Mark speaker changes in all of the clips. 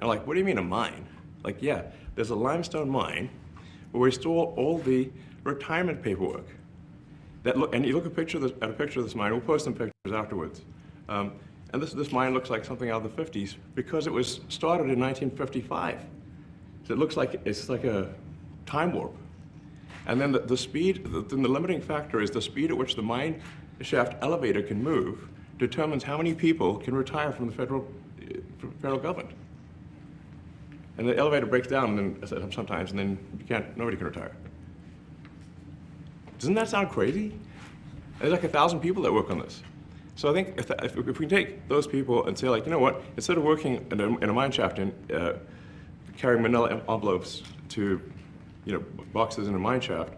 Speaker 1: And like, what do you mean a mine? Like, yeah, there's a limestone mine where we store all the retirement paperwork. And you look at a picture of this mine. We'll post some pictures afterwards. And this mine looks like something out of the 50s because it was started in 1955. So it looks like it's like a time warp. And then the speed, the limiting factor is the speed at which the mine shaft elevator can move determines how many people can retire from the federal government. And the elevator breaks down sometimes, and then nobody can retire. Doesn't that sound crazy? There's like 1,000 people that work on this. So I think if we can take those people and say, like, you know what, instead of working in a mine shaft and carrying manila envelopes to, boxes in a mine shaft,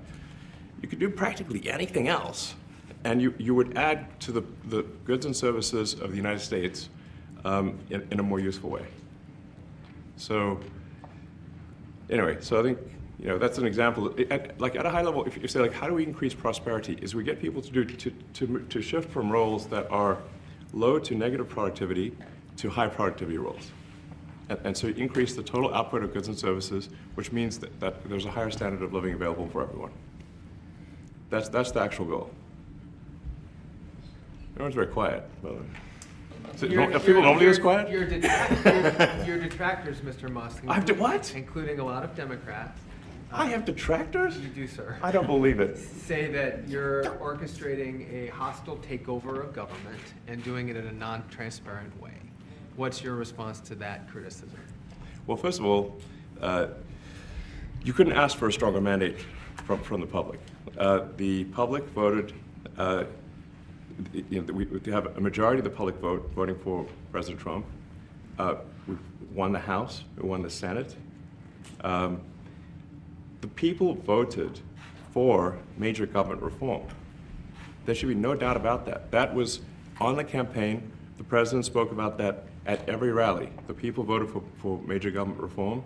Speaker 1: you could do practically anything else. And you would add to the goods and services of the United States in a more useful way. So anyway, so I think, that's an example. Like at a high level, if you say, like, how do we increase prosperity, is we get people to shift from roles that are low to negative productivity to high productivity roles. And so you increase the total output of goods and services, which means that there's a higher standard of living available for everyone. That's the actual goal. Everyone's very quiet, by the way. Are people normally this quiet?
Speaker 2: Your detractors, Mr. Musk.
Speaker 1: I have to what?
Speaker 2: Including a lot of Democrats.
Speaker 1: I have detractors?
Speaker 2: You do, sir.
Speaker 1: I don't believe it.
Speaker 2: Say that you're orchestrating a hostile takeover of government and doing it in a non-transparent way. What's your response to that criticism?
Speaker 1: Well, first of all, you couldn't ask for a stronger mandate from the public. The public voted. We have a majority of the public voting for President Trump. We won the House. We won the Senate. The people voted for major government reform. There should be no doubt about that. That was on the campaign. The president spoke about that at every rally. The people voted for major government reform,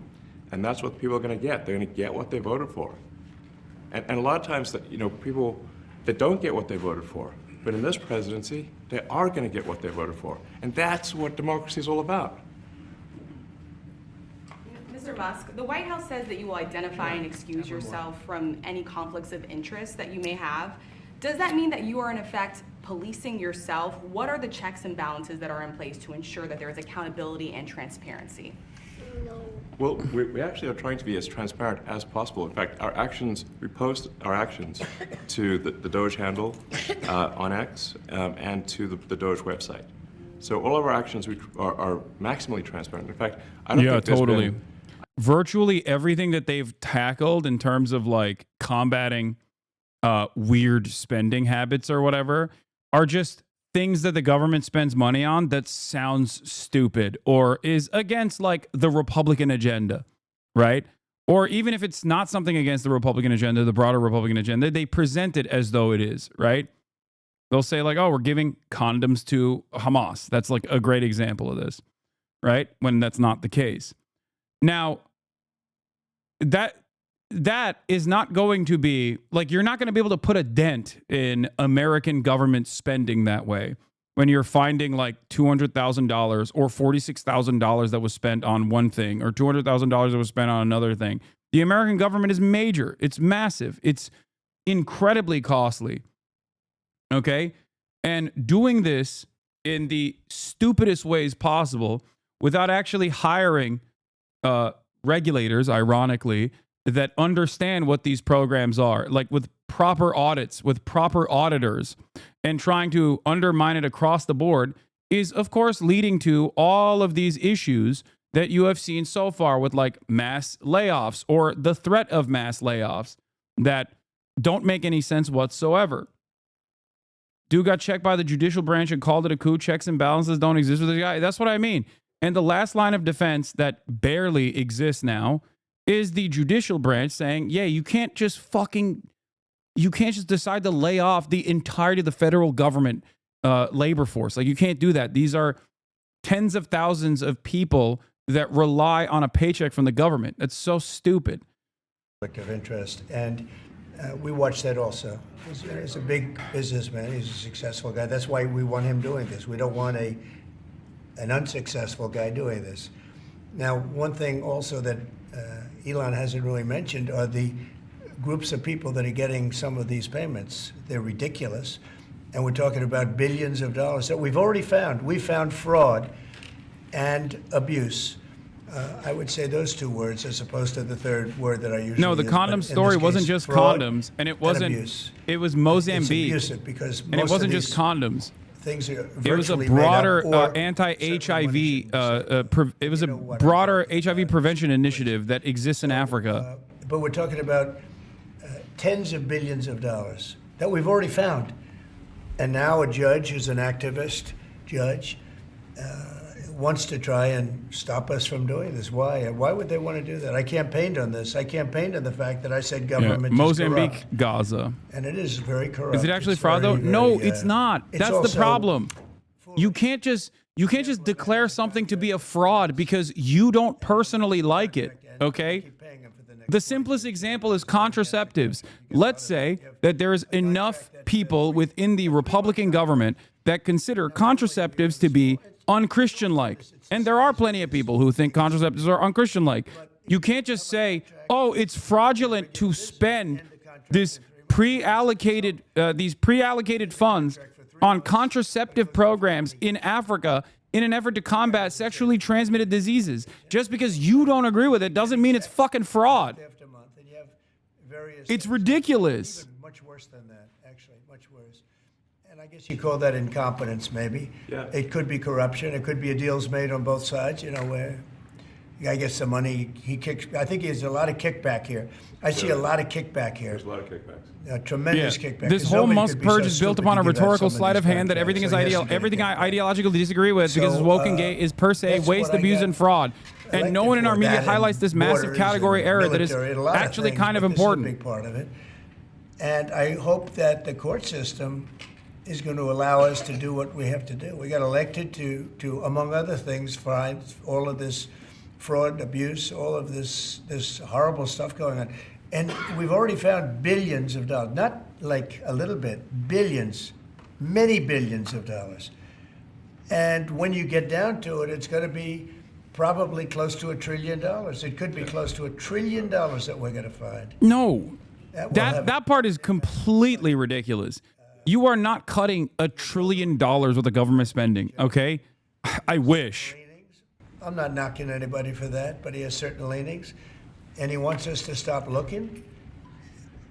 Speaker 1: and that's what people are going to get. They're going to get what they voted for. And a lot of times, people that don't get what they voted for, but in this presidency, they are going to get what they voted for. And that's what democracy is all about.
Speaker 3: Mr. Musk, the White House says that you will identify and excuse yourself from any conflicts of interest that you may have. Does that mean that you are, in effect, policing yourself? What are the checks and balances that are in place to ensure that there is accountability and transparency?
Speaker 1: Well, we actually are trying to be as transparent as possible. In fact, we post our actions to the Doge handle on X and to the Doge website. So all of our actions are maximally transparent. In fact, I don't think there's
Speaker 4: totally.
Speaker 1: been...
Speaker 4: Virtually everything that they've tackled in terms of like combating weird spending habits or whatever are just things that the government spends money on that sounds stupid or is against like the Republican agenda, right? Or even if it's not something against the Republican agenda, the broader Republican agenda, they present it as though it is, right? They'll say like, oh, we're giving condoms to Hamas. That's like a great example of this, right? When that's not the case. Now, that is not going to be, like, you're not going to be able to put a dent in American government spending that way when you're finding like $200,000 or $46,000 that was spent on one thing or $200,000 that was spent on another thing. The American government is major. It's massive. It's incredibly costly. Okay? And doing this in the stupidest ways possible without actually hiring regulators, ironically, that understand what these programs are, like with proper audits, with proper auditors, and trying to undermine it across the board is, of course, leading to all of these issues that you have seen so far with like mass layoffs or the threat of mass layoffs that don't make any sense whatsoever. Dude got checked by the judicial branch and called it a coup. Checks and balances don't exist with this guy. That's what I mean. And the last line of defense that barely exists now is the judicial branch saying, yeah, you can't just decide to lay off the entirety of the federal government labor force. Like, you can't do that. These are tens of thousands of people that rely on a paycheck from the government. That's so stupid.
Speaker 5: Of interest. And we watched that also. He's a big businessman. He's a successful guy. That's why we want him doing this. We don't want an unsuccessful guy doing this. Now, one thing also that Elon hasn't really mentioned are the groups of people that are getting some of these payments. They're ridiculous. And we're talking about billions of dollars that we've already found. We found fraud and abuse. I would say those two words as opposed to the third word that I usually
Speaker 4: No, the
Speaker 5: use,
Speaker 4: condom
Speaker 5: but in
Speaker 4: story
Speaker 5: this
Speaker 4: wasn't
Speaker 5: case,
Speaker 4: just
Speaker 5: fraud
Speaker 4: condoms, and it
Speaker 5: and
Speaker 4: wasn't.
Speaker 5: abuse.
Speaker 4: It was
Speaker 5: It's
Speaker 4: Mozambique,
Speaker 5: abusive because
Speaker 4: and it
Speaker 5: most
Speaker 4: wasn't
Speaker 5: of
Speaker 4: just
Speaker 5: these
Speaker 4: condoms.
Speaker 5: things are
Speaker 4: It was a
Speaker 5: virtually
Speaker 4: broader
Speaker 5: made up, or
Speaker 4: anti-HIV.
Speaker 5: certainly money
Speaker 4: It was a
Speaker 5: You know what I'm
Speaker 4: broader
Speaker 5: talking
Speaker 4: HIV
Speaker 5: about.
Speaker 4: prevention initiative that exists in Africa.
Speaker 5: But we're talking about tens of billions of dollars that we've already found. And now a judge who's an activist judge wants to try and stop us from doing this. Why? Why would they want to do that? I campaigned on this. I campaigned on the fact that I said
Speaker 4: Yeah.
Speaker 5: government is
Speaker 4: Mozambique,
Speaker 5: corrupt.
Speaker 4: Gaza.
Speaker 5: And it is very corrupt.
Speaker 4: Is it actually
Speaker 5: It's
Speaker 4: fraud though?
Speaker 5: very,
Speaker 4: No,
Speaker 5: very,
Speaker 4: it's not.
Speaker 5: it's
Speaker 4: That's the
Speaker 5: also
Speaker 4: problem. You can't just declare something to be a fraud because you don't personally like it. Okay? The simplest example is contraceptives. Let's say that there's enough people within the Republican government that consider contraceptives to be unchristian-like. And there are plenty of people who think contraceptives are unchristian-like. You can't just say, oh, it's fraudulent to spend this these pre-allocated funds on contraceptive programs in Africa in an effort to combat sexually transmitted diseases. Just because you don't agree with it doesn't mean it's fucking fraud.
Speaker 5: After month, and you have various
Speaker 4: It's
Speaker 5: things.
Speaker 4: ridiculous.
Speaker 5: Even much worse than that, actually, much worse. And I guess you call that incompetence, maybe.
Speaker 1: Yeah.
Speaker 5: It could be corruption. It could be a deals made on both sides, you know, where the guy gets the money, he kicks. I think there's a lot of kickback here. I see a lot of kickback here.
Speaker 1: There's a lot of kickbacks.
Speaker 5: Tremendous kickback.
Speaker 4: This
Speaker 5: 'Cause
Speaker 4: whole
Speaker 5: nobody
Speaker 4: Musk
Speaker 5: could be so
Speaker 4: purge is built
Speaker 5: stupid
Speaker 4: upon a
Speaker 5: to give out
Speaker 4: rhetorical
Speaker 5: some of
Speaker 4: sleight
Speaker 5: these
Speaker 4: of hand that
Speaker 5: contracts.
Speaker 4: everything is
Speaker 5: So he has
Speaker 4: ideal.
Speaker 5: to get
Speaker 4: Everything
Speaker 5: kickback.
Speaker 4: I ideologically disagree with because
Speaker 5: So,
Speaker 4: it's woke and gay is per se
Speaker 5: that's
Speaker 4: waste,
Speaker 5: what I
Speaker 4: abuse,
Speaker 5: get
Speaker 4: and fraud. And
Speaker 5: elected
Speaker 4: no one in our
Speaker 5: for.
Speaker 4: media
Speaker 5: That and
Speaker 4: highlights this massive
Speaker 5: borders
Speaker 4: category
Speaker 5: and
Speaker 4: error that is
Speaker 5: military, a lot of
Speaker 4: actually
Speaker 5: things,
Speaker 4: kind of
Speaker 5: but this is a
Speaker 4: important.
Speaker 5: big part of it. And I hope that the court system is going to allow us to do what we have to do. We got elected to among other things, find all of this fraud, abuse, all of this horrible stuff going on. And we've already found billions of dollars, not like a little bit, billions, many billions of dollars. And when you get down to it, it's going to be probably close to $1 trillion. It could be close to $1 trillion that we're going to find.
Speaker 4: No,
Speaker 5: That will
Speaker 4: that
Speaker 5: have-
Speaker 4: that part is completely ridiculous. You are not cutting $1 trillion worth of government spending. Okay, I wish.
Speaker 5: I'm not knocking anybody for that, but he has certain leanings, and he wants us to stop looking.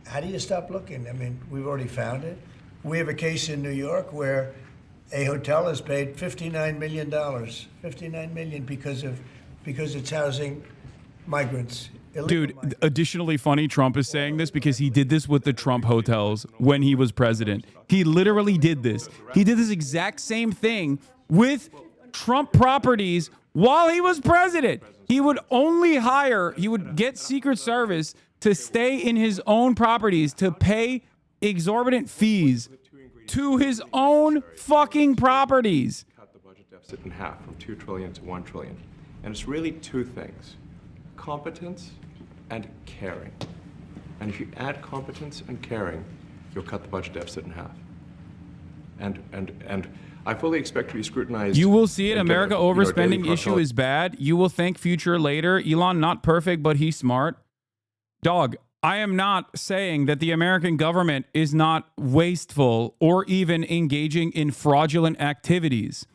Speaker 5: How do you stop looking? I mean, we've already found it. We have a case in New York where a hotel has paid $59 million, $59 million because it's housing migrants. illegal
Speaker 4: Dude,
Speaker 5: migrants.
Speaker 4: additionally funny, Trump is saying this because he did this with the Trump hotels when he was president. He literally did this. He did this exact same thing with Trump properties while he was president. He would get Secret Service to stay in his own properties to pay exorbitant fees to his own fucking properties.
Speaker 1: Cut the budget deficit in half from 2 trillion to 1 trillion. And it's really two things: competence and caring. And if you add competence and caring, you'll cut the budget deficit in half. And I fully expect to be scrutinized.
Speaker 4: You will see it.
Speaker 1: in
Speaker 4: America
Speaker 1: terms of,
Speaker 4: overspending
Speaker 1: daily
Speaker 4: issue
Speaker 1: profile.
Speaker 4: is bad. You will thank future later. Elon, not perfect, but he's smart. Dog, I am not saying that the American government is not wasteful or even engaging in fraudulent activities.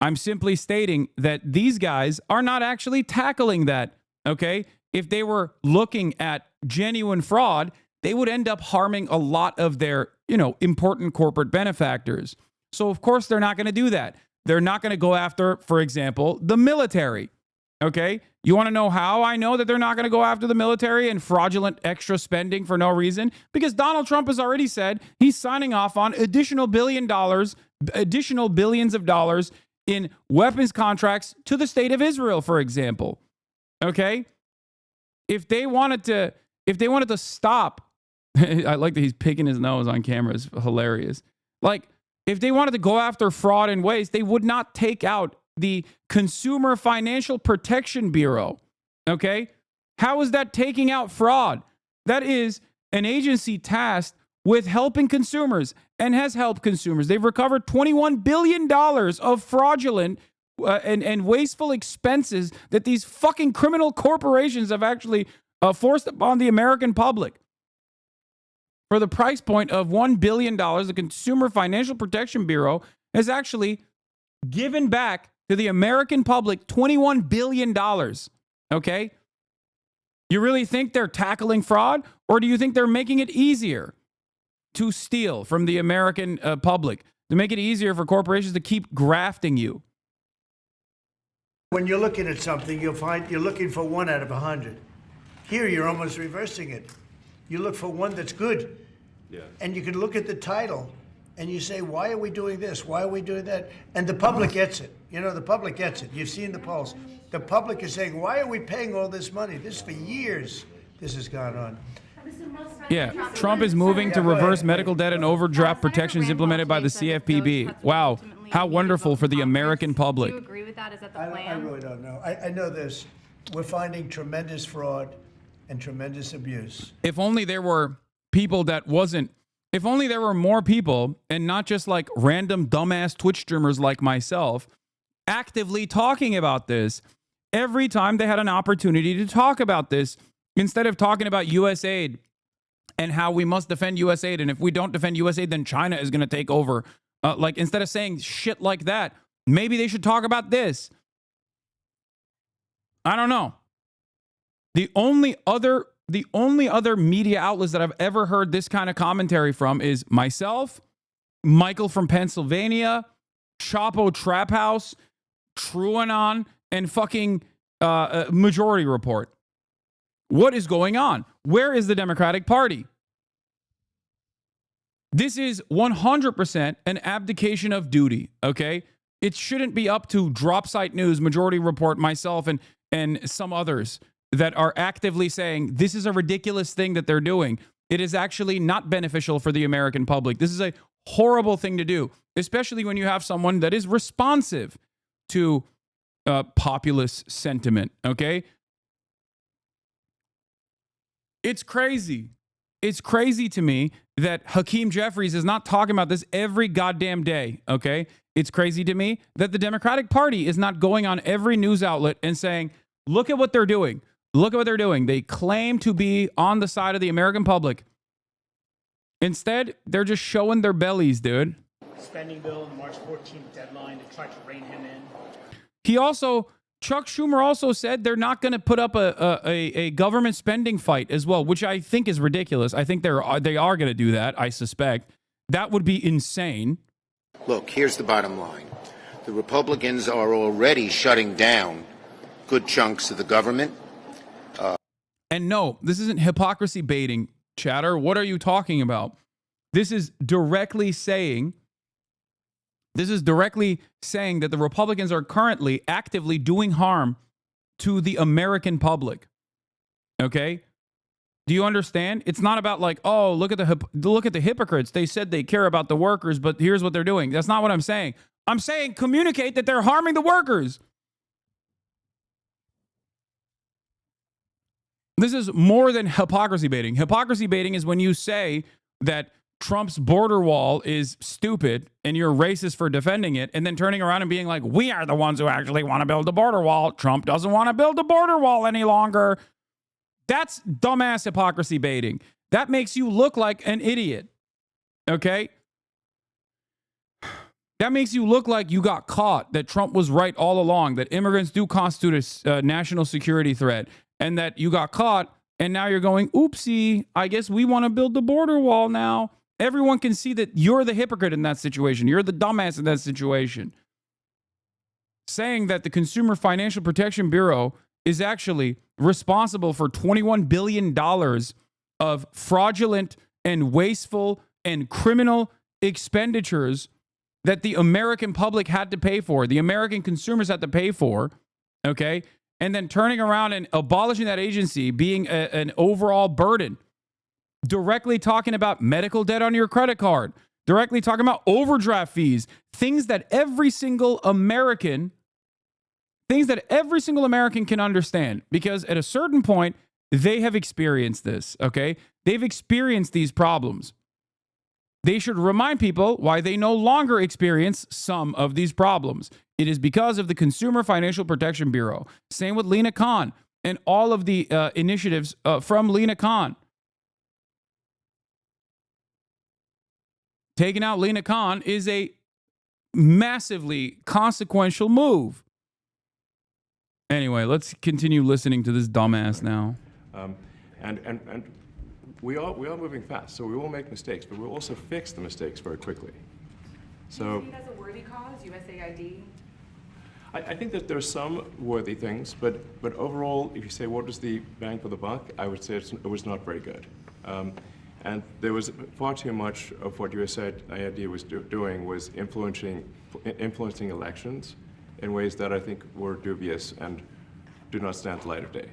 Speaker 4: I'm simply stating that these guys are not actually tackling that, okay? If they were looking at genuine fraud, they would end up harming a lot of their, important corporate benefactors. So, of course, they're not going to do that. They're not going to go after, for example, the military. Okay? You want to know how I know that they're not going to go after the military and fraudulent extra spending for no reason? Because Donald Trump has already said he's signing off on additional billions of dollars in weapons contracts to the state of Israel, for example. Okay? If they wanted to stop, I like that he's picking his nose on camera. It's hilarious. Like, if they wanted to go after fraud and waste, they would not take out the Consumer Financial Protection Bureau. Okay? How is that taking out fraud? That is an agency tasked with helping consumers and has helped consumers. They've recovered $21 billion of fraudulent and wasteful expenses that these fucking criminal corporations have actually forced upon the American public. For the price point of $1 billion, the Consumer Financial Protection Bureau has actually given back to the American public $21 billion. Okay? You really think they're tackling fraud, or do you think they're making it easier to steal from the American public, to make it easier for corporations to keep grafting you?
Speaker 5: When you're looking at something, you'll find you're looking for 1 out of 100. Here, you're almost reversing it. You look for one that's good.
Speaker 1: Yeah.
Speaker 5: And you can look at the title and you say, why are we doing this? Why are we doing that? And the public gets it. You know, the public gets it. You've seen the polls. The public is saying, why are we paying all this money? This for years, this has gone on.
Speaker 4: Yeah, Trump is moving to reverse medical debt and overdraft protections implemented by the CFPB. Wow, how wonderful for the American public.
Speaker 6: Do you agree with that? Is that the
Speaker 5: I
Speaker 6: plan?
Speaker 5: really don't know. I know this. We're finding tremendous fraud and tremendous abuse.
Speaker 4: If only there were people that wasn't, if only there were more people and not just like random dumbass Twitch streamers like myself actively talking about this every time they had an opportunity to talk about this, instead of talking about USAID and how we must defend USAID. And if we don't defend USAID, then China is going to take over. Like, instead of saying shit like that, maybe they should talk about this. I don't know. The only other media outlets that I've ever heard this kind of commentary from is myself, Michael from Pennsylvania, Chapo Trap House, TrueAnon, and fucking Majority Report. What is going on? Where is the Democratic Party? This is 100% an abdication of duty, okay? It shouldn't be up to Drop Site News, Majority Report, myself, and some others that are actively saying this is a ridiculous thing that they're doing. It is actually not beneficial for the American public. This is a horrible thing to do, especially when you have someone that is responsive to populist sentiment, okay? It's crazy. It's crazy to me that Hakeem Jeffries is not talking about this every goddamn day, okay? It's crazy to me that the Democratic Party is not going on every news outlet and saying, look at what they're doing. Look at what they're doing. They claim to be on the side of the American public. Instead, they're just showing their bellies, dude.
Speaker 7: Spending bill, the March 14th deadline to try to rein him in.
Speaker 4: Chuck Schumer also said they're not going to put up a government spending fight as well, which I think is ridiculous. I think they are going to do that, I suspect. That would be insane.
Speaker 8: Look, here's the bottom line. The Republicans are already shutting down good chunks of the government.
Speaker 4: And no, this isn't hypocrisy baiting, chatter. What are you talking about? This is directly saying that the Republicans are currently actively doing harm to the American public. Okay? Do you understand? It's not about like, oh, look at the hypocrites. They said they care about the workers, but here's what they're doing. That's not what I'm saying. I'm saying communicate that they're harming the workers. This is more than hypocrisy baiting. Hypocrisy baiting is when you say that Trump's border wall is stupid and you're racist for defending it, and then turning around and being like, we are the ones who actually want to build the border wall. Trump doesn't want to build the border wall any longer. That's dumbass hypocrisy baiting. That makes you look like an idiot. Okay? That makes you look like you got caught, that Trump was right all along, that immigrants do constitute a national security threat, and that you got caught, and now you're going, oopsie, I guess we want to build the border wall now. Everyone can see that you're the hypocrite in that situation. You're the dumbass in that situation. Saying that the Consumer Financial Protection Bureau is actually responsible for $21 billion of fraudulent and wasteful and criminal expenditures that the American public had to pay for, the American consumers had to pay for, okay? And then turning around and abolishing that agency being an overall burden, directly talking about medical debt on your credit card, directly talking about overdraft fees, things that every single American can understand, because at a certain point, they have experienced this, okay? They've experienced these problems. They should remind people why they no longer experience some of these problems. It is because of the Consumer Financial Protection Bureau. Same with Lena Khan and all of the initiatives from Lena Khan. Taking out Lena Khan is a massively consequential move. Anyway, let's continue listening to this dumbass now.
Speaker 1: And we are moving fast, so we will make mistakes, but we'll also fix the mistakes very quickly. So,
Speaker 3: do you see it as a worthy cause, USAID?
Speaker 1: I think that there are some worthy things, but overall, if you say what was the bang for the buck, I would say it was not very good. And there was far too much of what USAID was doing was influencing elections in ways that I think were dubious and do not stand the light of day.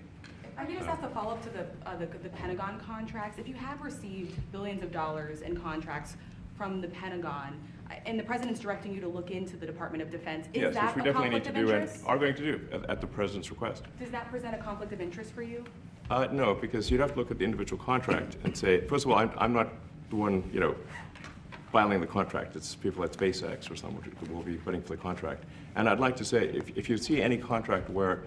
Speaker 3: I can just ask a follow-up to the Pentagon contracts. If you have received billions of dollars in contracts from the Pentagon, and the president's directing you to look into the Department of Defense, is that
Speaker 1: which we
Speaker 3: a
Speaker 1: definitely need
Speaker 3: conflict
Speaker 1: to
Speaker 3: of
Speaker 1: do and
Speaker 3: interest?
Speaker 1: are going to do at the president's request.
Speaker 3: Does that present a conflict of interest for you?
Speaker 1: No, because you'd have to look at the individual contract and say, first of all, I'm not the one, filing the contract. It's people at SpaceX or someone who will be putting for the contract. And I'd like to say, if you see any contract where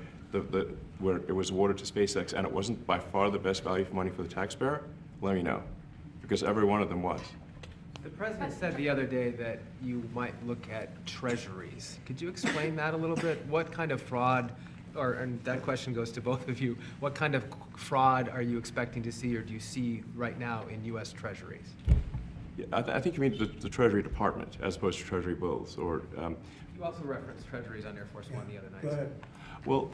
Speaker 1: where it was awarded to SpaceX and it wasn't by far the best value for money for the taxpayer, let me know, because every one of them was.
Speaker 2: The president said the other day that you might look at treasuries. Could you explain that a little bit? What kind of fraud, and that question goes to both of you, what kind of fraud are you expecting to see or do you see right now in U.S. treasuries?
Speaker 1: Yeah, I think you mean the Treasury Department as opposed to Treasury bills, or.
Speaker 2: You also referenced treasuries on Air Force One the other night.
Speaker 5: Go ahead.
Speaker 1: Well,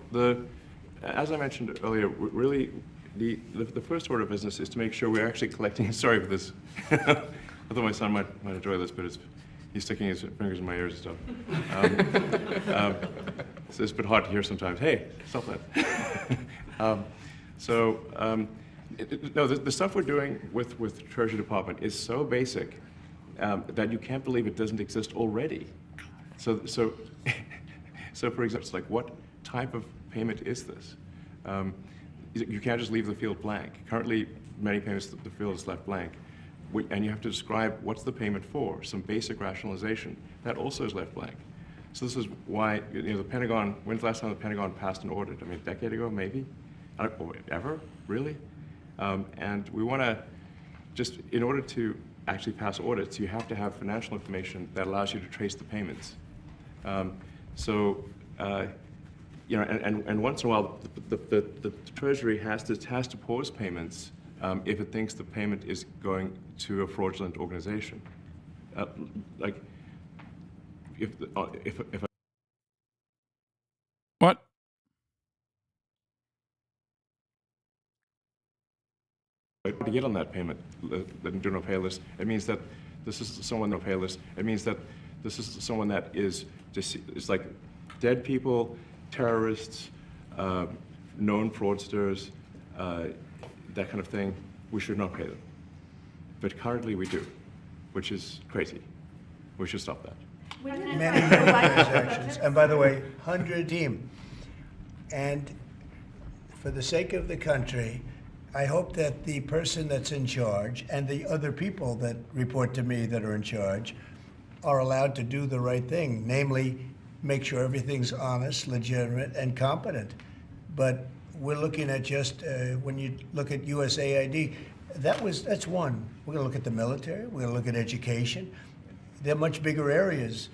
Speaker 1: as I mentioned earlier, really, the first order of business is to make sure we're actually collecting. Sorry for this. I thought my son might enjoy this, but he's sticking his fingers in my ears and stuff. So it's a bit hard to hear sometimes. Hey, stop that. No, the stuff we're doing with the Treasury Department is so basic that you can't believe it doesn't exist already. So for example, it's like, what type of payment is this? You can't just leave the field blank. Currently, many payments, the field is left blank. And you have to describe what's the payment for, some basic rationalization. That also is left blank. So this is why, the Pentagon, when's the last time the Pentagon passed an audit? I mean, a decade ago, maybe? Ever? Really? And we want to just, in order to actually pass audits, you have to have financial information that allows you to trace the payments. And once in a while, the Treasury has to pause payments if it thinks the payment is going to a fraudulent organization.
Speaker 4: What?
Speaker 1: To get on that payment, the do not pay list, it means that this is someone on the pay list. It means that this is someone that is just, it's like dead people, terrorists, known fraudsters, that kind of thing. We should not pay them. But currently we do, which is crazy. We should stop that.
Speaker 5: Many transactions. And by the way, 100 team. And for the sake of the country, I hope that the person that's in charge and the other people that report to me that are in charge are allowed to do the right thing, namely make sure everything's honest, legitimate, and competent. But we're looking at just, when you look at USAID, that's one. We're going to look at the military. We're going to look at education. They're much bigger areas.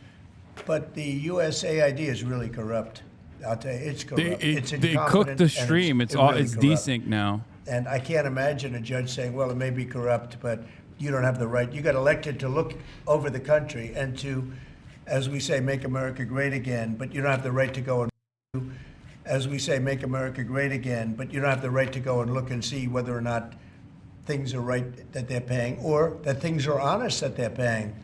Speaker 5: But the USAID is really corrupt. I'll tell you, it's corrupt. It's
Speaker 4: They
Speaker 5: incompetent,
Speaker 4: cooked the
Speaker 5: and
Speaker 4: stream. It's
Speaker 5: really corrupt.
Speaker 4: desync now.
Speaker 5: And I can't imagine a judge saying, well, it may be corrupt, but you don't have the right. You got elected to look over the country and to, as we say, make America great again, but you don't have the right to go and, as we say, make America great again, but you don't have the right to go and look and see whether or not things are right that they're paying or that things are honest that they're paying.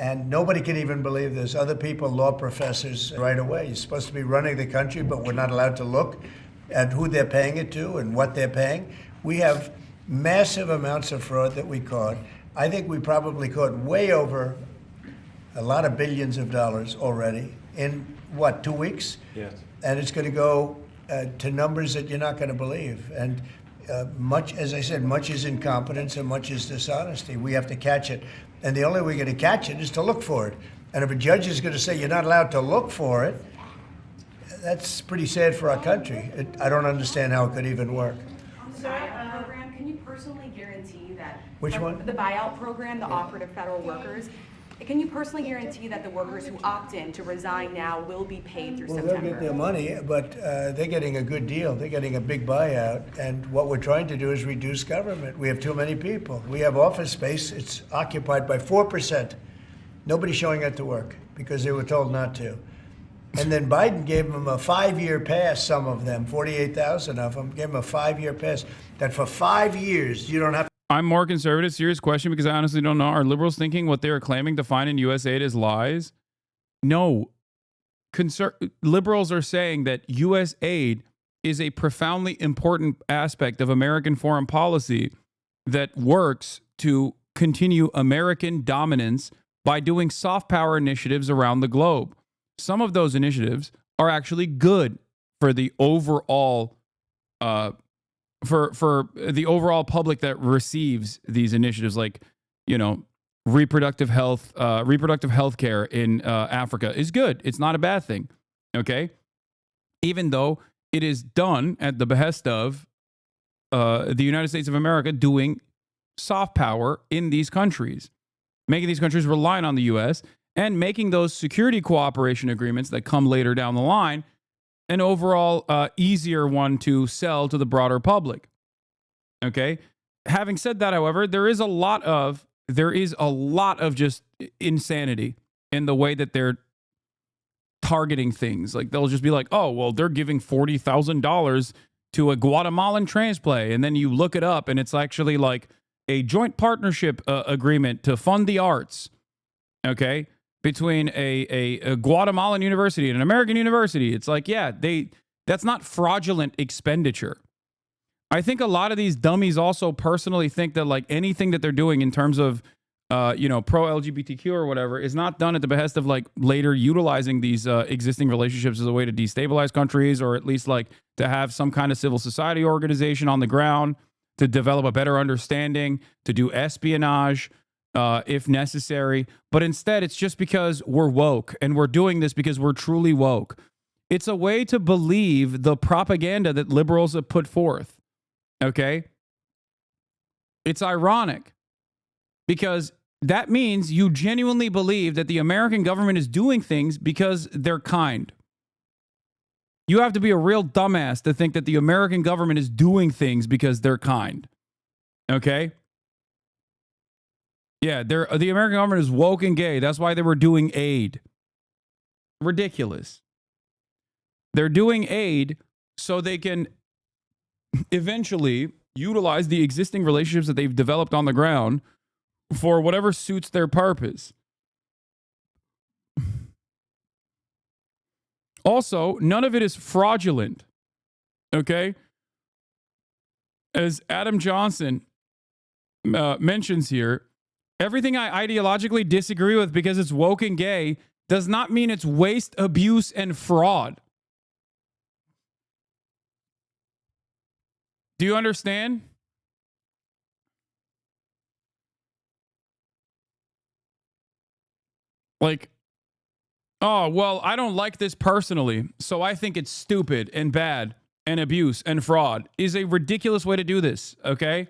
Speaker 5: And nobody can even believe this. Other people, law professors, right away. You're supposed to be running the country, but we're not allowed to look at who they're paying it to and what they're paying. We have massive amounts of fraud that we caught. I think we probably caught way over a lot of billions of dollars already in, 2 weeks?
Speaker 1: Yes.
Speaker 5: And it's going to go to numbers that you're not going to believe. And much, as I said, much is incompetence and much is dishonesty. We have to catch it. And the only way you're going to catch it is to look for it. And if a judge is going to say you're not allowed to look for it, that's pretty sad for our country. I don't understand how it could even work.
Speaker 3: On the buyout program, can you personally guarantee that?
Speaker 5: Which one?
Speaker 3: The buyout program, the offer to federal workers. Can you personally guarantee that the workers who opt in to resign now will be paid through
Speaker 5: Well,
Speaker 3: September?
Speaker 5: they'll get their money, but they're getting a good deal. They're getting a big buyout. And what we're trying to do is reduce government. We have too many people. We have office space. It's occupied by 4%. Nobody's showing up to work because they were told not to. And then Biden gave them a 5-year pass, some of them, 48,000 of them, gave them a 5-year pass, that for 5 years you don't have.
Speaker 4: I'm more conservative. Serious question, because I honestly don't know. Are liberals thinking what they are claiming to find in U.S. aid is lies? No. Liberals are saying that U.S. aid is a profoundly important aspect of American foreign policy that works to continue American dominance by doing soft power initiatives around the globe. Some of those initiatives are actually good for the overall for the overall public that receives these initiatives, like, you know, reproductive health care in Africa is good. It's not a bad thing. Okay, even though it is done at the behest of the United States of America doing soft power in these countries, making these countries reliant on the U.S. and making those security cooperation agreements that come later down the line an overall easier one to sell to the broader public. Okay. Having said that, however, there is a lot of just insanity in the way that they're targeting things. Like, they'll just be like, oh, well, they're giving $40,000 to a Guatemalan transplant, and then you look it up, and it's actually like a joint partnership agreement to fund the arts. Okay. Between a Guatemalan university and an American university. It's like, yeah, that's not fraudulent expenditure. I think a lot of these dummies also personally think that, like, anything that they're doing in terms of, pro-LGBTQ or whatever is not done at the behest of, like, later utilizing these existing relationships as a way to destabilize countries, or at least, like, to have some kind of civil society organization on the ground to develop a better understanding, to do espionage, if necessary. But instead, it's just because we're woke, and we're doing this because we're truly woke. It's a way to believe the propaganda that liberals have put forth. Okay? It's ironic, because that means you genuinely believe that the American government is doing things because they're kind. You have to be a real dumbass to think that the American government is doing things because they're kind. Okay? Yeah, the American government is woke and gay. That's why they were doing aid. Ridiculous. They're doing aid so they can eventually utilize the existing relationships that they've developed on the ground for whatever suits their purpose. Also, none of it is fraudulent. Okay? As Adam Johnson mentions here, everything I ideologically disagree with because it's woke and gay does not mean it's waste, abuse, and fraud. Do you understand? Like, oh, well, I don't like this personally, so I think it's stupid and bad and abuse and fraud is a ridiculous way to do this, okay?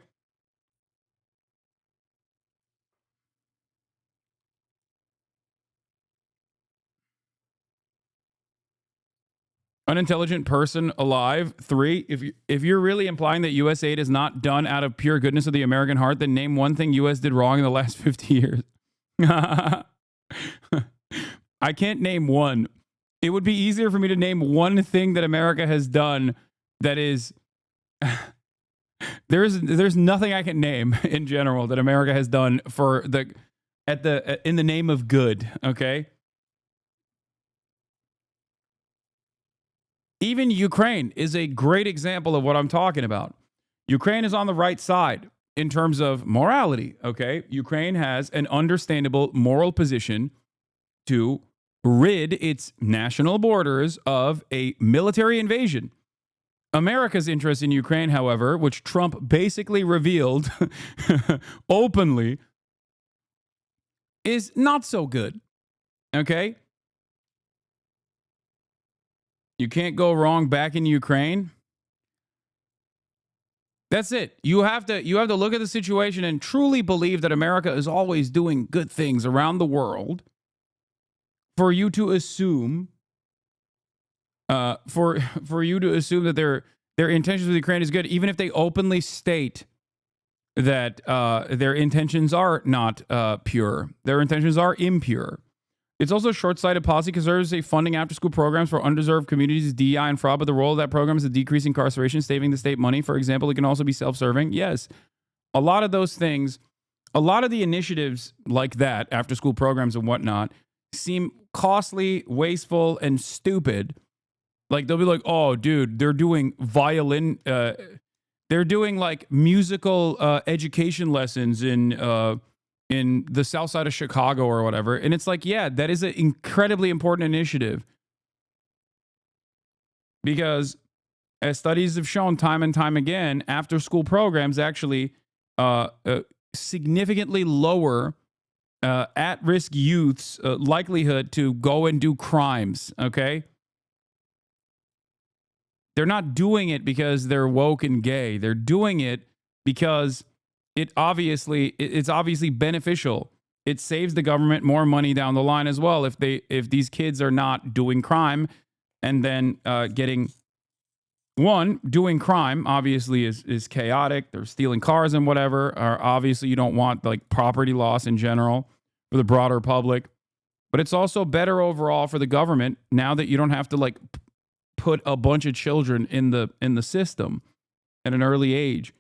Speaker 4: Unintelligent person alive. 3, if you're really implying that U.S. aid is not done out of pure goodness of the American heart, then name one thing U.S. did wrong in the last 50 years. I can't name one. It would be easier for me to name one thing that America has done that is... There's nothing I can name in general that America has done for in the name of good, okay? Even Ukraine is a great example of what I'm talking about. Ukraine is on the right side in terms of morality, okay? Ukraine has an understandable moral position to rid its national borders of a military invasion. America's interest in Ukraine, however, which Trump basically revealed openly, is not so good. Okay? You can't go wrong back in Ukraine. That's it. You have to look at the situation and truly believe that America is always doing good things around the world for you to assume for you to assume that their intentions with Ukraine is good, even if they openly state that their intentions are not pure. Their intentions are impure. It's also short-sighted policy. Conservatives say funding after-school programs for undeserved communities is DEI and fraud, but the role of that program is to decrease incarceration, saving the state money. For example, it can also be self-serving. Yes, a lot of those things, a lot of the initiatives like that, after-school programs and whatnot, seem costly, wasteful, and stupid. Like, they'll be like, oh, dude, they're doing violin, they're doing like musical education lessons in the south side of Chicago or whatever. And it's like, yeah, that is an incredibly important initiative. Because as studies have shown time and time again, after school programs actually significantly lower at-risk youth's likelihood to go and do crimes, okay? They're not doing it because they're woke and gay. They're doing it because it's obviously beneficial. It saves the government more money down the line as well if these kids are not doing crime and then doing crime obviously is chaotic. They're stealing cars and whatever. Or obviously you don't want like property loss in general for the broader public. But it's also better overall for the government now that you don't have to like put a bunch of children in the system at an early age.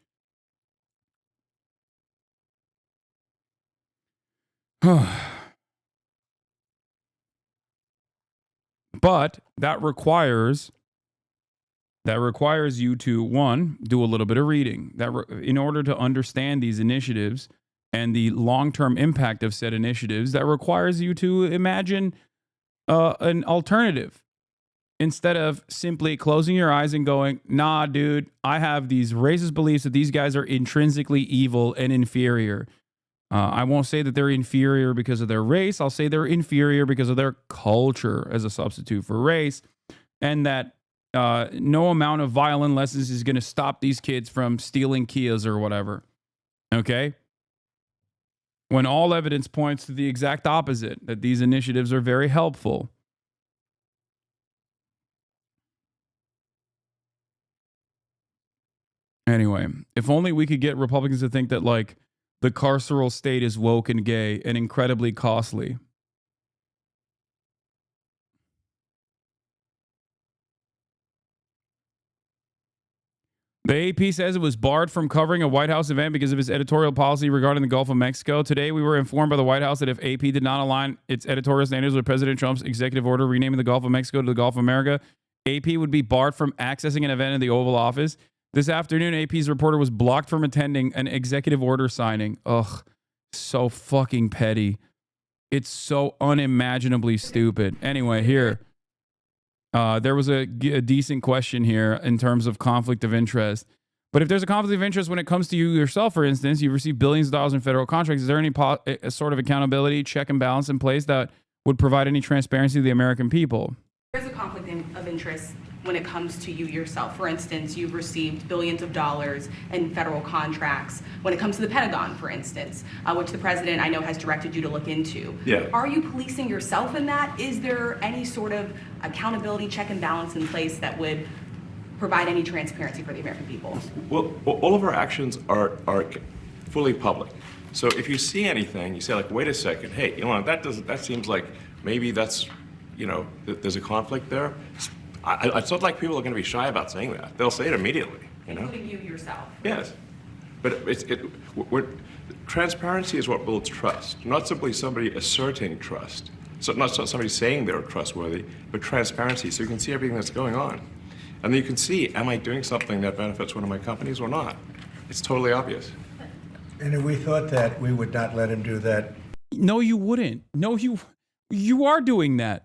Speaker 4: But that requires you to, one, do a little bit of reading in order to understand these initiatives and the long-term impact of said initiatives. That requires you to imagine an alternative instead of simply closing your eyes and going, nah, dude, I have these racist beliefs that these guys are intrinsically evil and inferior. I won't say that they're inferior because of their race. I'll say they're inferior because of their culture as a substitute for race. And that no amount of violent lessons is going to stop these kids from stealing Kias or whatever. Okay? When all evidence points to the exact opposite, that these initiatives are very helpful. Anyway, if only we could get Republicans to think that, like, the carceral state is woke and gay and incredibly costly. The AP says it was barred from covering a White House event because of its editorial policy regarding the Gulf of Mexico. Today, we were informed by the White House that if AP did not align its editorial standards with President Trump's executive order renaming the Gulf of Mexico to the Gulf of America, AP would be barred from accessing an event in the Oval Office. This afternoon, AP's reporter was blocked from attending an executive order signing. Ugh, so fucking petty. It's so unimaginably stupid. Anyway, here. There was a decent question here in terms of conflict of interest. But if there's a conflict of interest when it comes to you yourself, for instance, you've received billions of dollars in federal contracts, is there any sort of accountability, check and balance in place that would provide any transparency to the American people?
Speaker 3: There's a conflict of interest when it comes to you yourself. For instance, you've received billions of dollars in federal contracts. When it comes to the Pentagon, for instance, which the president I know has directed you to look into.
Speaker 1: Yeah.
Speaker 3: Are you policing yourself in that? Is there any sort of accountability, check and balance in place that would provide any transparency for the American people?
Speaker 1: Well, all of our actions are fully public. So if you see anything, you say like, wait a second, hey, Elon, that seems like maybe that's, there's a conflict there. It's not like people are going to be shy about saying that. They'll say it immediately,
Speaker 3: Including you yourself.
Speaker 1: Yes. But transparency is what builds trust, not simply somebody asserting trust. So not somebody saying they're trustworthy, but transparency, so you can see everything that's going on. And then you can see, am I doing something that benefits one of my companies or not? It's totally obvious.
Speaker 5: And if we thought that, we would not let him do that.
Speaker 4: No, you wouldn't. No, you are doing that.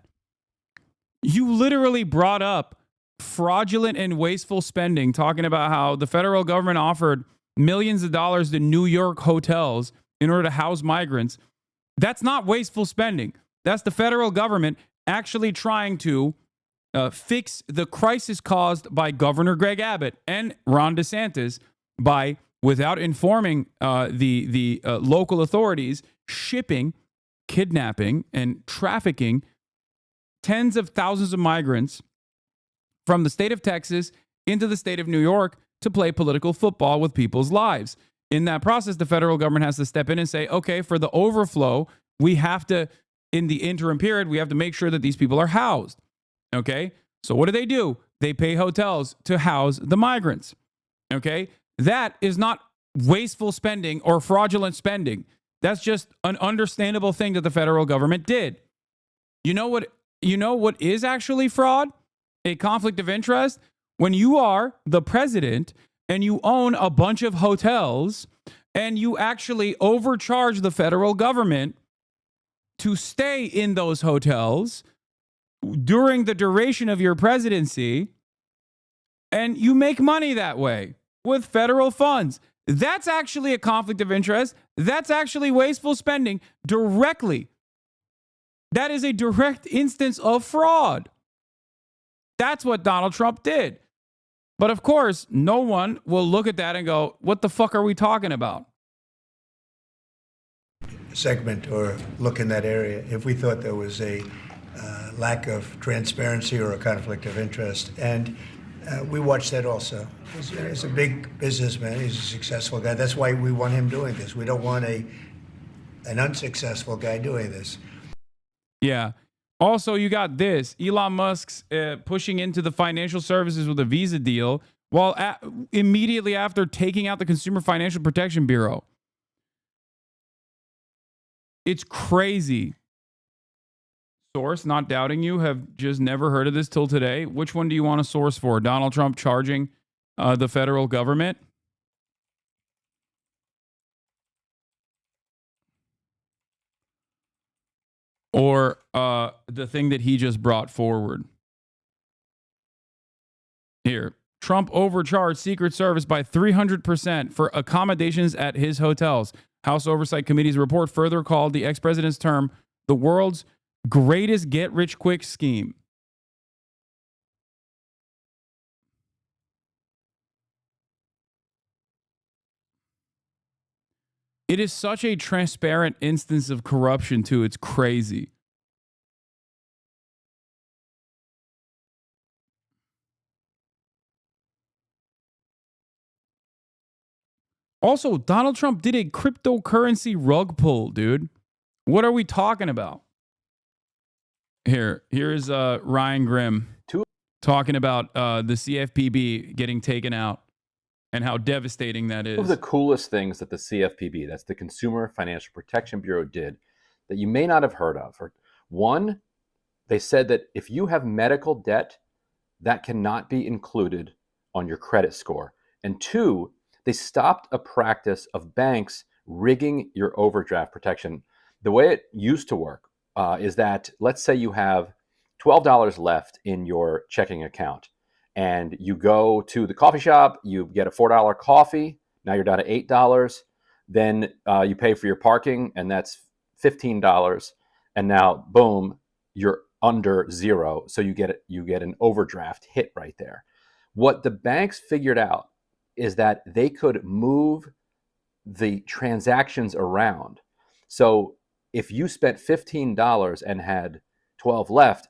Speaker 4: You literally brought up fraudulent and wasteful spending, talking about how the federal government offered millions of dollars to New York hotels in order to house migrants. That's not wasteful spending. That's the federal government actually trying to fix the crisis caused by Governor Greg Abbott and Ron DeSantis by, without informing the local authorities, shipping, kidnapping, and trafficking tens of thousands of migrants from the state of Texas into the state of New York to play political football with people's lives. In that process, the federal government has to step in and say, okay, for the overflow, we have to, in the interim period, we have to make sure that these people are housed. Okay? So what do? They pay hotels to house the migrants. Okay? That is not wasteful spending or fraudulent spending. That's just an understandable thing that the federal government did. You know what is actually fraud? A conflict of interest? When you are the president and you own a bunch of hotels and you actually overcharge the federal government to stay in those hotels during the duration of your presidency, and you make money that way with federal funds. That's actually a conflict of interest. That's actually wasteful spending directly. That is a direct instance of fraud. That's what Donald Trump did. But of course, no one will look at that and go, what the fuck are we talking about?
Speaker 5: Segment or look in that area if we thought there was a lack of transparency or a conflict of interest. And we watched that also. He's a big businessman. He's a successful guy. That's why we want him doing this. We don't want an unsuccessful guy doing this.
Speaker 4: Yeah. Also, you got this. Elon Musk's pushing into the financial services with a Visa deal while immediately after taking out the Consumer Financial Protection Bureau. It's crazy. Source, not doubting you, have just never heard of this till today. Which one do you want to source for? Donald Trump charging the federal government? Or the thing that he just brought forward? Here. Trump overcharged Secret Service by 300% for accommodations at his hotels. House Oversight Committee's report further called the ex-president's term the world's greatest get-rich-quick scheme. It is such a transparent instance of corruption, too. It's crazy. Also, Donald Trump did a cryptocurrency rug pull, dude. What are we talking about? Here's Ryan Grimm talking about the CFPB getting taken out and how devastating that is.
Speaker 6: One of the coolest things that the CFPB, that's the Consumer Financial Protection Bureau, did that you may not have heard of. One, they said that if you have medical debt, that cannot be included on your credit score. And two, they stopped a practice of banks rigging your overdraft protection. The way it used to work is that, let's say you have $12 left in your checking account, and you go to the coffee shop, you get a $4 coffee, now you're down to $8. Then you pay for your parking, and that's $15. And now, boom, you're under zero. So you get an overdraft hit right there. What the banks figured out is that they could move the transactions around. So if you spent $15 and had 12 left,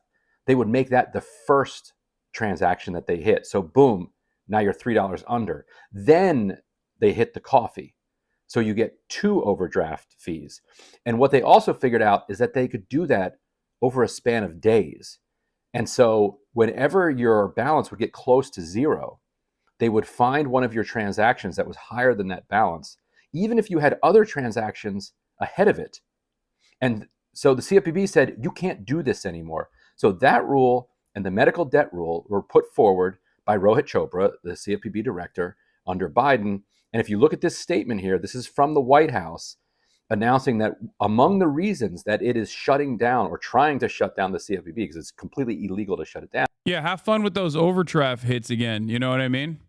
Speaker 6: they would make that the first transaction that they hit. So boom, now you're $3 under. Then they hit the coffee. So you get 2 overdraft fees. And what they also figured out is that they could do that over a span of days. And so whenever your balance would get close to zero, they would find one of your transactions that was higher than that balance, even if you had other transactions ahead of it. And so the CFPB said, you can't do this anymore. So that rule and the medical debt rule were put forward by Rohit Chopra, the CFPB director, under Biden. And if you look at this statement here, this is from the White House announcing that among the reasons that it is shutting down or trying to shut down the CFPB, because it's completely illegal to shut it down.
Speaker 4: Yeah, have fun with those overdraft hits again. You know what I mean?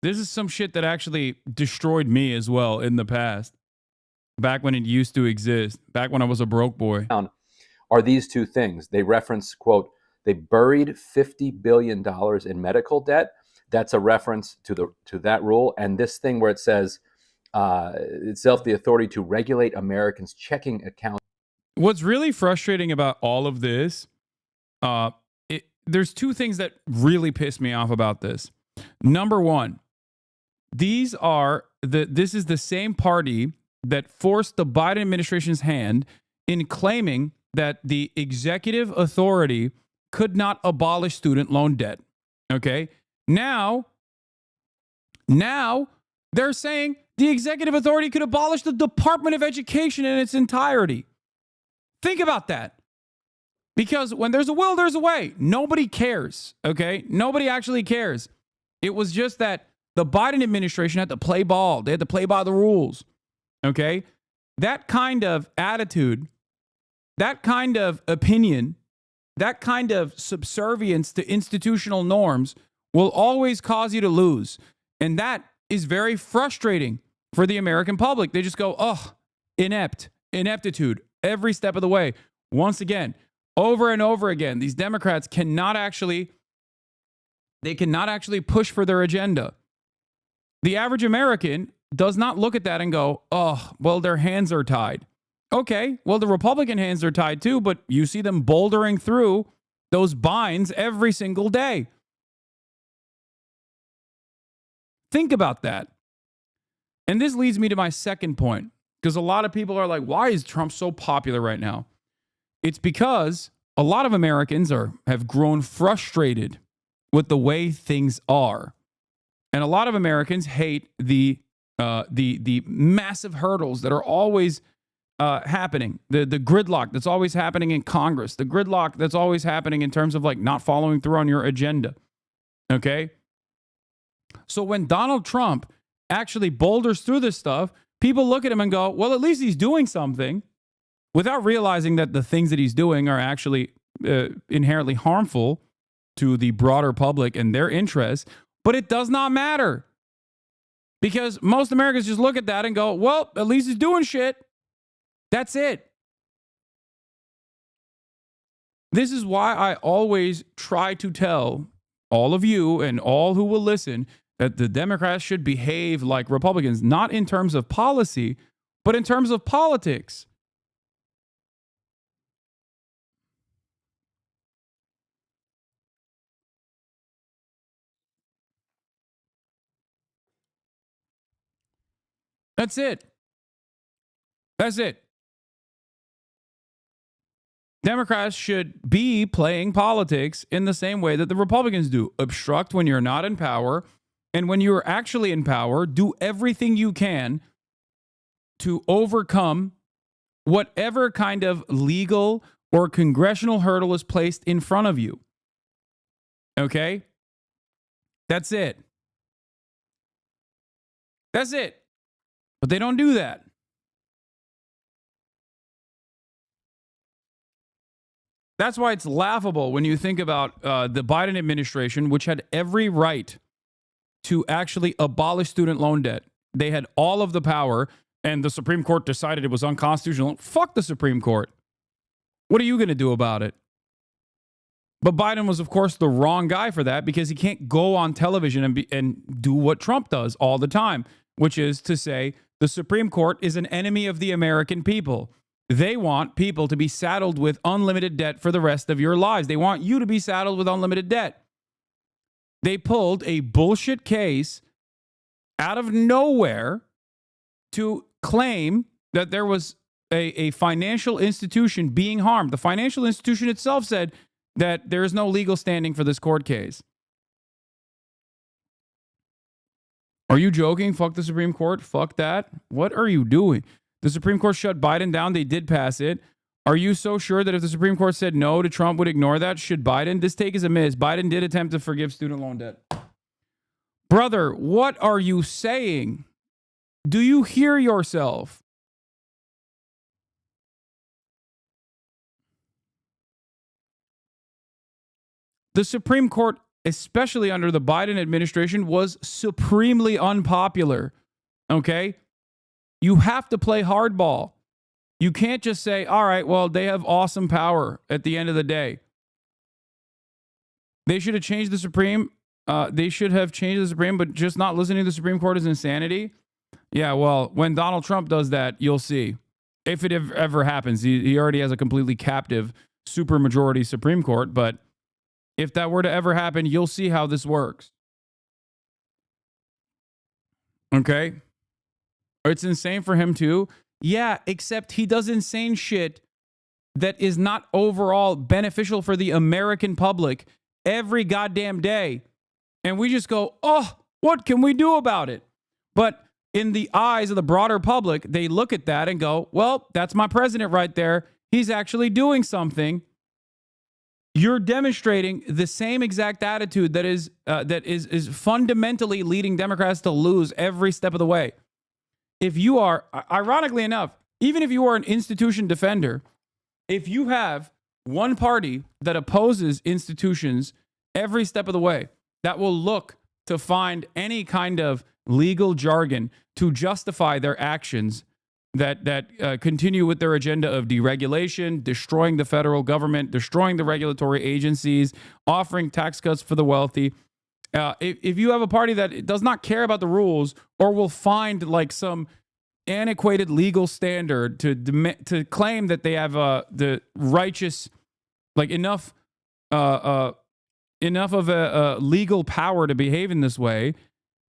Speaker 4: This is some shit that actually destroyed me as well in the past. back when it used to exist, back when I was a broke boy.
Speaker 6: Are these two things. They reference, quote, they buried $50 billion in medical debt. That's a reference to that rule. And this thing where it says itself the authority to regulate Americans' checking accounts.
Speaker 4: What's really frustrating about all of this, there's two things that really piss me off about this. Number one, this is the same party that forced the Biden administration's hand in claiming that the executive authority could not abolish student loan debt. Okay? Now they're saying the executive authority could abolish the Department of Education in its entirety. Think about that. Because when there's a will, there's a way. Nobody cares. Okay? Nobody actually cares. It was just that the Biden administration had to play ball. They had to play by the rules. Okay? That kind of attitude, that kind of opinion, that kind of subservience to institutional norms will always cause you to lose. And that is very frustrating for the American public. They just go, oh, ineptitude, every step of the way. Once again, over and over again, these Democrats cannot actually push for their agenda. The average American does not look at that and go, oh, well, their hands are tied. Okay, well, the Republican hands are tied too, but you see them bouldering through those binds every single day. Think about that. And this leads me to my second point, because a lot of people are like, why is Trump so popular right now? It's because a lot of Americans have grown frustrated with the way things are. And a lot of Americans hate the massive hurdles that are always happening, the gridlock that's always happening in Congress, the gridlock that's always happening in terms of like not following through on your agenda. Okay? So when Donald Trump actually boulders through this stuff, people look at him and go, well, at least he's doing something, without realizing that the things that he's doing are actually inherently harmful to the broader public and their interests. But it does not matter, because most Americans just look at that and go, well, at least he's doing shit. That's it. This is why I always try to tell all of you and all who will listen that the Democrats should behave like Republicans, not in terms of policy, but in terms of politics. That's it. That's it. Democrats should be playing politics in the same way that the Republicans do. Obstruct when you're not in power, and when you're actually in power, do everything you can to overcome whatever kind of legal or congressional hurdle is placed in front of you. Okay? That's it. That's it. But they don't do that. That's why it's laughable when you think about the Biden administration, which had every right to actually abolish student loan debt. They had all of the power, and the Supreme Court decided it was unconstitutional. Fuck the Supreme Court. What are you going to do about it? But Biden was, of course, the wrong guy for that, because he can't go on television and do what Trump does all the time, which is to say the Supreme Court is an enemy of the American people. They want people to be saddled with unlimited debt for the rest of your lives. They want you to be saddled with unlimited debt. They pulled a bullshit case out of nowhere to claim that there was a financial institution being harmed. The financial institution itself said that there is no legal standing for this court case. Are you joking? Fuck the Supreme Court. Fuck that. What are you doing? The Supreme Court shut Biden down. They did pass it. Are you so sure that if the Supreme Court said no to Trump would ignore that? Should Biden? This take is a miss. Biden did attempt to forgive student loan debt. Brother, what are you saying? Do you hear yourself? The Supreme Court, especially under the Biden administration, was supremely unpopular. Okay? You have to play hardball. You can't just say, all right, well, they have awesome power at the end of the day. They should have changed the Supreme. They should have changed the Supreme, but just not listening to the Supreme Court is insanity. Yeah, well, when Donald Trump does that, you'll see. If it ever happens, he already has a completely captive supermajority Supreme Court, but if that were to ever happen, you'll see how this works. Okay? It's insane for him too. Yeah, except he does insane shit that is not overall beneficial for the American public every goddamn day. And we just go, oh, what can we do about it? But in the eyes of the broader public, they look at that and go, well, that's my president right there. He's actually doing something. You're demonstrating the same exact attitude that is fundamentally leading Democrats to lose every step of the way. If you are, ironically enough, even if you are an institution defender, if you have one party that opposes institutions every step of the way, that will look to find any kind of legal jargon to justify their actions that continue with their agenda of deregulation, destroying the federal government, destroying the regulatory agencies, offering tax cuts for the wealthy. If you have a party that does not care about the rules or will find like some antiquated legal standard to claim that they have the righteous, like enough of a legal power to behave in this way,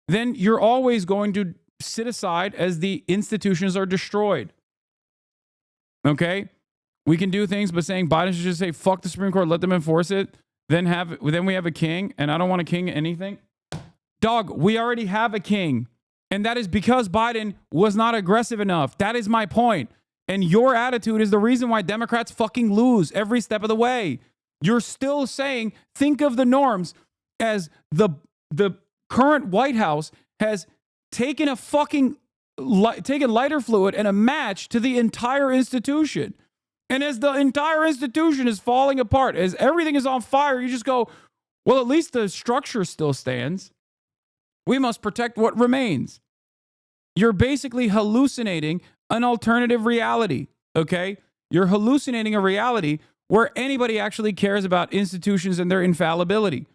Speaker 4: then you're always going to sit aside as the institutions are destroyed. Okay? We can do things, but saying Biden should just say, fuck the Supreme Court, let them enforce it, then we have a king, and I don't want a king anything. Dog, we already have a king. And that is because Biden was not aggressive enough. That is my point. And your attitude is the reason why Democrats fucking lose every step of the way. You're still saying, think of the norms as the current White House has taken taken lighter fluid and a match to the entire institution. And as the entire institution is falling apart, as everything is on fire, you just go, well, at least the structure still stands. We must protect what remains. You're basically hallucinating an alternative reality, okay? You're hallucinating a reality where anybody actually cares about institutions and their infallibility.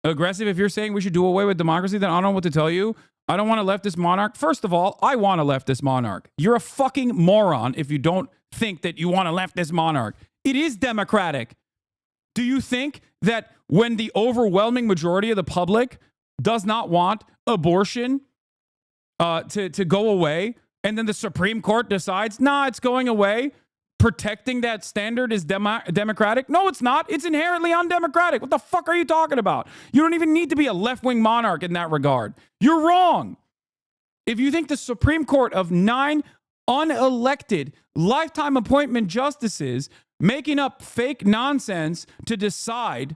Speaker 4: Aggressive, if you're saying we should do away with democracy, then I don't know what to tell you. I don't want a leftist monarch. First of all, I want a leftist monarch. You're a fucking moron if you don't think that you want a leftist monarch. It is democratic. Do you think that when the overwhelming majority of the public does not want abortion to go away, and then the Supreme Court decides, nah, it's going away, protecting that standard is democratic? No, it's not. It's inherently undemocratic. What the fuck are you talking about? You don't even need to be a left-wing monarch in that regard. You're wrong. If you think the Supreme Court of 9 unelected lifetime appointment justices making up fake nonsense to decide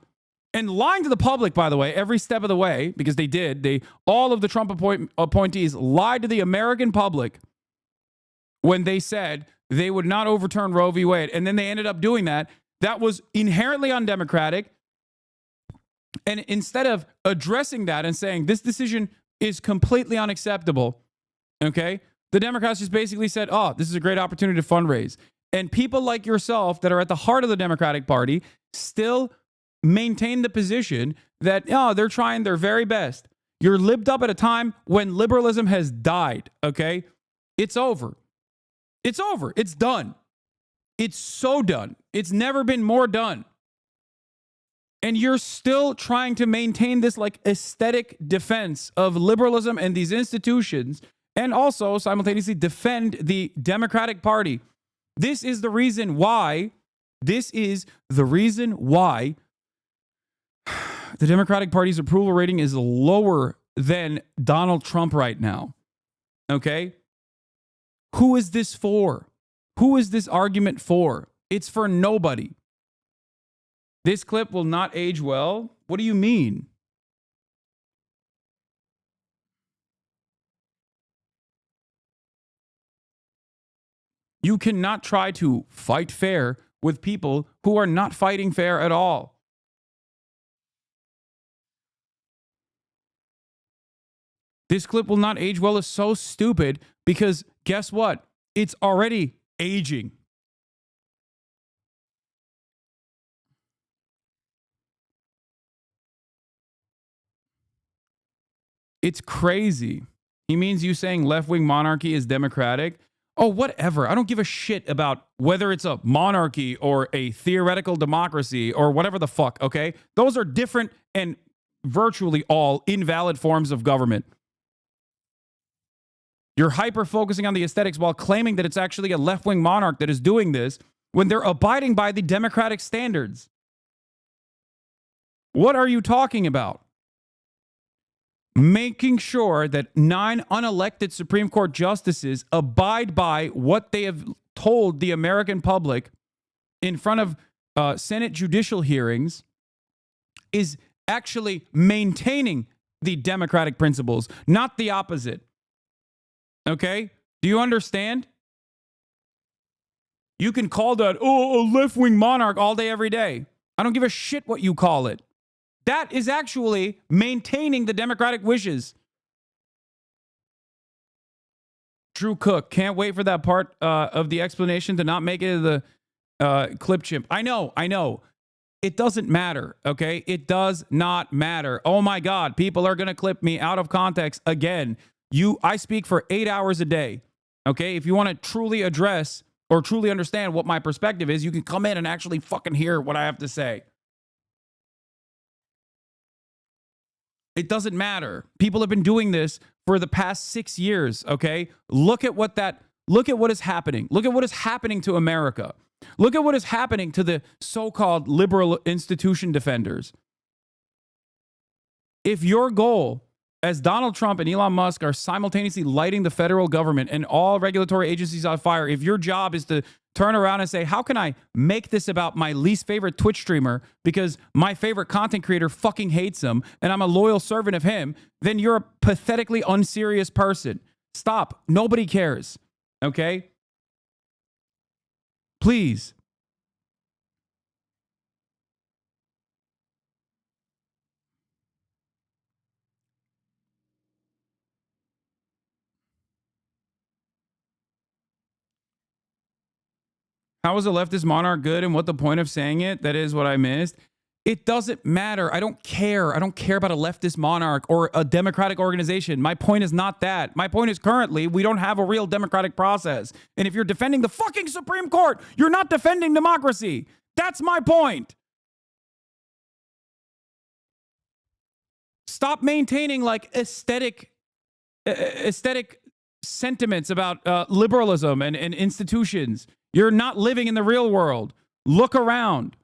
Speaker 4: and lying to the public, by the way, every step of the way, because they did, all of the Trump appointees lied to the American public when they said they would not overturn Roe v. Wade. And then they ended up doing that. That was inherently undemocratic. And instead of addressing that and saying this decision is completely unacceptable, okay, the Democrats just basically said, oh, this is a great opportunity to fundraise. And people like yourself that are at the heart of the Democratic Party still maintain the position that, oh, they're trying their very best. You're libbed up at a time when liberalism has died, okay? It's over. It's over. It's done. It's so done. It's never been more done. And you're still trying to maintain this like aesthetic defense of liberalism and these institutions, and also simultaneously defend the Democratic Party. This is the reason why the Democratic Party's approval rating is lower than Donald Trump right now. Okay? Who is this for? Who is this argument for? It's for nobody. This clip will not age well? What do you mean? You cannot try to fight fair with people who are not fighting fair at all. This clip will not age well is so stupid because guess what? It's already aging. It's crazy. He means you saying left-wing monarchy is democratic. Oh, whatever. I don't give a shit about whether it's a monarchy or a theoretical democracy or whatever the fuck, okay? Those are different and virtually all invalid forms of government. You're hyper-focusing on the aesthetics while claiming that it's actually a left-wing monarch that is doing this when they're abiding by the democratic standards. What are you talking about? Making sure that 9 unelected Supreme Court justices abide by what they have told the American public in front of Senate judicial hearings is actually maintaining the democratic principles, not the opposite. Okay? Do you understand? You can call that, a left-wing monarch all day, every day. I don't give a shit what you call it. That is actually maintaining the democratic wishes. Drew Cook, can't wait for that part of the explanation to not make it to the clip chimp. I know. It doesn't matter, okay? It does not matter. Oh my God, people are going to clip me out of context again. I speak for 8 hours a day, okay? If you want to truly address or truly understand what my perspective is, you can come in and actually fucking hear what I have to say. It doesn't matter. People have been doing this for the past 6 years, okay? Look at what is happening. Look at what is happening to America. Look at what is happening to the so-called liberal institution defenders. If your goal, as Donald Trump and Elon Musk are simultaneously lighting the federal government and all regulatory agencies on fire, if your job is to turn around and say, how can I make this about my least favorite Twitch streamer because my favorite content creator fucking hates him and I'm a loyal servant of him, then you're a pathetically unserious person. Stop. Nobody cares. Okay? Please. How is a leftist monarch good and what the point of saying it? That is what I missed. It doesn't matter. I don't care. I don't care about a leftist monarch or a democratic organization. My point is not that. My point is currently we don't have a real democratic process. And if you're defending the fucking Supreme Court, you're not defending democracy. That's my point. Stop maintaining like aesthetic sentiments about liberalism and institutions. You're not living in the real world. Look around.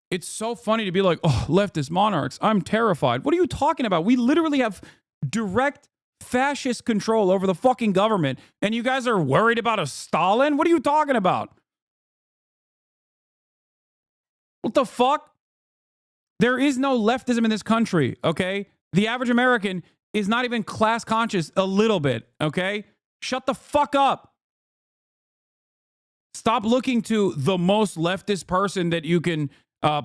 Speaker 4: It's so funny to be like, oh, leftist monarchs, I'm terrified. What are you talking about? We literally have direct fascist control over the fucking government, and you guys are worried about a Stalin? What are you talking about? What the fuck? There is no leftism in this country, okay? The average American is not even class conscious a little bit, okay? Shut the fuck up. Stop looking to the most leftist person that you can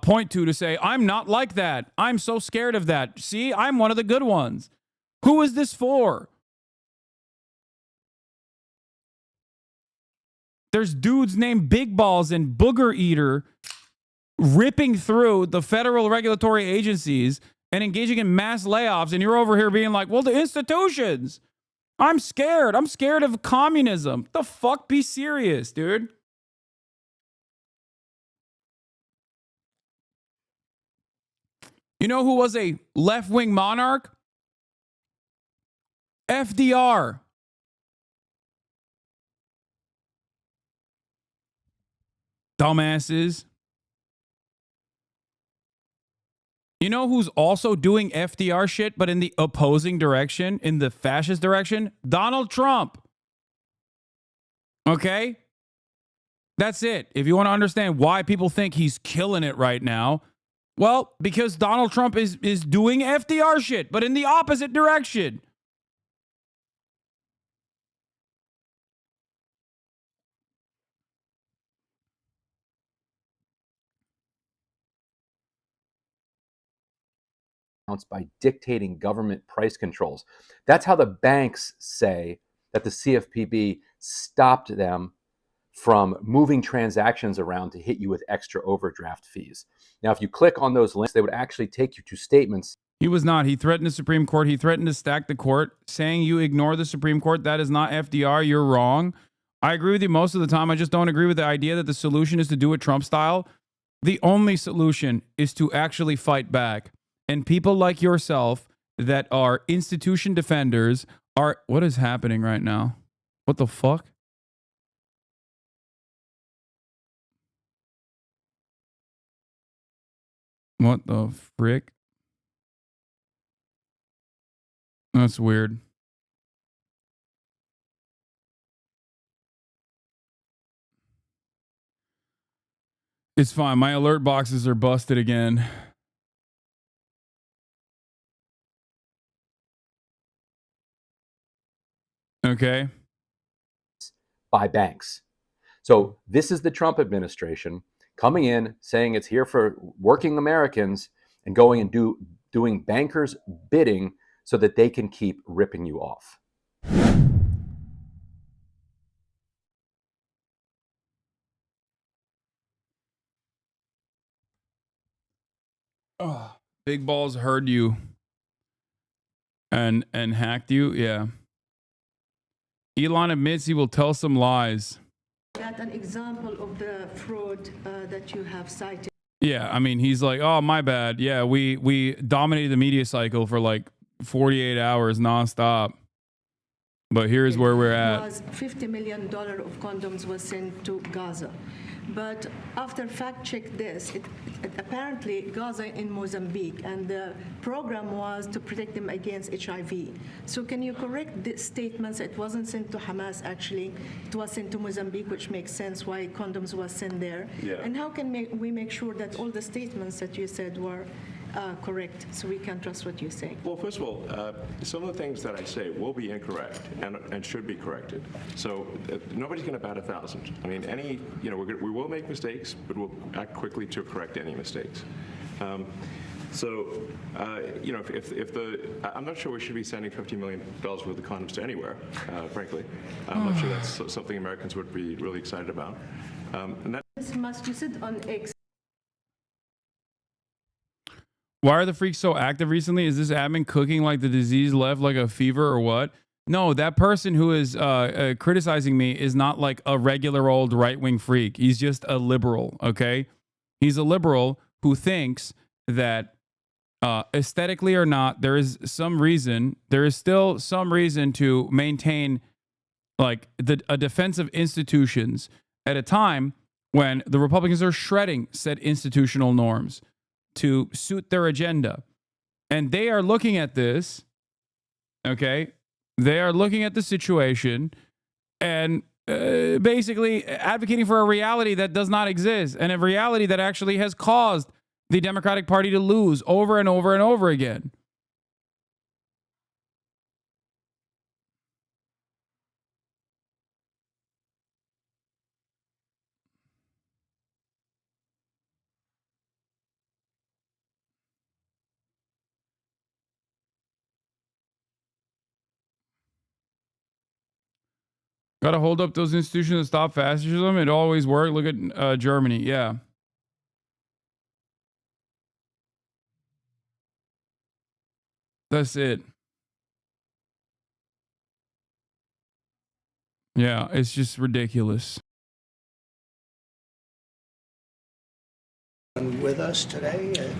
Speaker 4: point to say, I'm not like that. I'm so scared of that. See, I'm one of the good ones. Who is this for? There's dudes named Big Balls and Booger Eater ripping through the federal regulatory agencies and engaging in mass layoffs, and you're over here being like, well, the institutions. I'm scared. I'm scared of communism. The fuck? Be serious, dude. You know who was a left-wing monarch? FDR. Dumbasses. You know who's also doing FDR shit, but in the opposing direction, in the fascist direction? Donald Trump. Okay? That's it. If you want to understand why people think he's killing it right now, well, because Donald Trump is doing FDR shit, but in the opposite direction.
Speaker 6: by dictating government price controls. That's how the banks say that the CFPB stopped them from moving transactions around to hit you with extra overdraft fees. Now, if you click on those links, they would actually take you to statements.
Speaker 4: He was not. He threatened the Supreme Court. He threatened to stack the court, saying you ignore the Supreme Court. That is not FDR. You're wrong. I agree with you most of the time. I just don't agree with the idea that the solution is to do it Trump style. The only solution is to actually fight back. And people like yourself that are institution defenders are... What is happening right now? What the fuck? What the frick? That's weird. It's fine. My alert boxes are busted again. Okay.
Speaker 6: By banks. So this is the Trump administration coming in, saying it's here for working Americans and going and doing bankers' bidding so that they can keep ripping you off.
Speaker 4: Oh, big balls heard you and hacked you. Yeah. Elon admits he will tell some lies.
Speaker 9: That an example of the fraud that you have cited.
Speaker 4: Yeah, I mean, he's like, oh, my bad. Yeah, we dominated the media cycle for like 48 hours nonstop. But here's where we're at.
Speaker 9: Was $50 million of condoms was sent to Gaza. But after fact-check this, it apparently Gaza in Mozambique, and the program was to protect them against HIV. So can you correct the statements? It wasn't sent to Hamas, actually. It was sent to Mozambique, which makes sense why condoms was sent there.
Speaker 1: Yeah.
Speaker 9: And how can we make sure that all the statements that you said were correct, so we can trust what you say?
Speaker 1: Well, first of all, some of the things that I say will be incorrect and should be corrected. So nobody's going to bat 1,000. I mean, we will make mistakes, but we'll act quickly to correct any mistakes. I'm not sure we should be sending $50 million worth of condoms to anywhere, frankly. I'm not sure that's something Americans would be really excited about.
Speaker 9: Musk, you said on X.
Speaker 4: Why are the freaks so active recently? Is this admin cooking like the disease left like a fever or what? No, that person who is criticizing me is not like a regular old right-wing freak. He's just a liberal, okay? He's a liberal who thinks that aesthetically or not, there is still some reason to maintain like a defense of institutions at a time when the Republicans are shredding said institutional norms to suit their agenda. And they are looking at this, okay? They are looking at the situation and basically advocating for a reality that does not exist, and a reality that actually has caused the Democratic Party to lose over and over and over again. Got to hold up those institutions and stop fascism. It always worked. Look at Germany. Yeah. That's it. Yeah, it's just ridiculous.
Speaker 5: With us today.